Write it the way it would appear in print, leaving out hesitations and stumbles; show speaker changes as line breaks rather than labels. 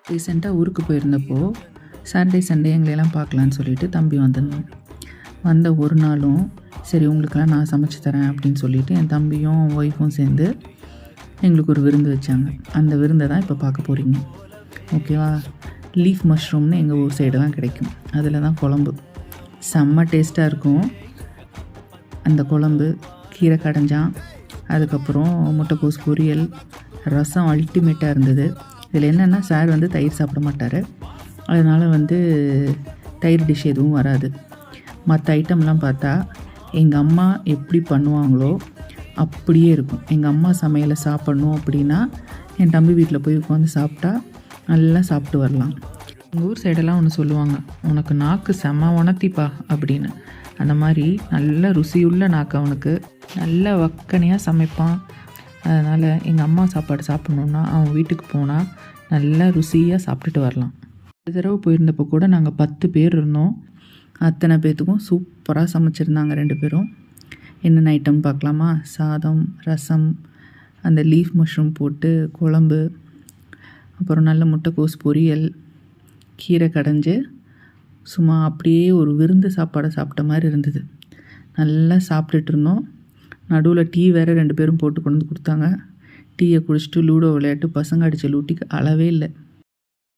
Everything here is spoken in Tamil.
ரீசெண்டாக ஊருக்கு போயிருந்தப்போ சாட்டர்டே சண்டே எங்களையெல்லாம் பார்க்கலான்னு சொல்லிட்டு தம்பி வந்திருந்தோம். வந்த ஒரு நாளும் சரி உங்களுக்கெல்லாம் நான் சமைச்சு தரேன் அப்படின்னு சொல்லிட்டு என் தம்பியும் ஒய்ஃபும் சேர்ந்து எங்களுக்கு ஒரு விருந்து வச்சாங்க. அந்த விருந்தை தான் இப்போ பார்க்க போகிறீங்க. ஓகேவா? லீஃப் மஷ்ரூம்னு எங்கள் ஊர் சைடெல்லாம் கிடைக்கும். அதில் தான் குழம்பு செம்ம டேஸ்ட்டாக இருக்கும். அந்த குழம்பு, கீரை கடைஞ்சான், அதுக்கப்புறம் முட்டைக்கோஸ் பொரியல், ரசம் அல்டிமேட்டாக இருந்தது. இதில் என்னென்னா சார் வந்து தயிர் சாப்பிட மாட்டார். அதனால் தயிர் டிஷ் எதுவும் வராது. மற்ற ஐட்டம்லாம் பார்த்தா எங்கள் அம்மா எப்படி பண்ணுவாங்களோ அப்படியே இருக்கும். எங்கள் அம்மா சமையலை சாப்பிட்ணும் அப்படின்னா என் தம்பி வீட்டில் போய் உட்காந்து சாப்பிட்டா நல்லா சாப்பிட்டு வரலாம். எங்கள் ஊர் சைடெல்லாம் ஒன்று சொல்லுவாங்க, உனக்கு நாக்கு செம்ம உணர்த்திப்பா அப்படின்னு. அந்த மாதிரி நல்ல ருசியுள்ள நாக்கு அவனுக்கு, நல்ல வக்கனையாக சமைப்பான். அதனால் எங்கள் அம்மா சாப்பாடு சாப்பிட்ணுன்னா அவன் வீட்டுக்கு போனால் நல்லா ருசியாக சாப்பிட்டுட்டு வரலாம். ஒரு தடவை போயிருந்தப்போ கூட நாங்கள் 10 பேர் இருந்தோம். அத்தனை பேர்த்துக்கும் சூப்பராக சமைச்சிருந்தாங்க 2 பேரும். என்னென்ன ஐட்டம் பார்க்கலாமா? சாதம், ரசம், அந்த லீஃப் மஷ்ரூம் போட்டு குழம்பு, அப்புறம் நல்ல முட்டைக்கோஸ் பொரியல், கீரை கடைஞ்சு சும்மா அப்படியே ஒரு விருந்து சாப்பாடை சாப்பிட்ட மாதிரி இருந்தது. நல்லா சாப்பிட்டுட்டு இருந்தோம். நடுவில் டீ வேறு 2 பேரும் போட்டு கொண்டு வந்து கொடுத்தாங்க. டீயை குடிச்சிட்டு லூடோ விளையாட்டு பசங்க அடித்த லூட்டிக்கு அளவே இல்லை.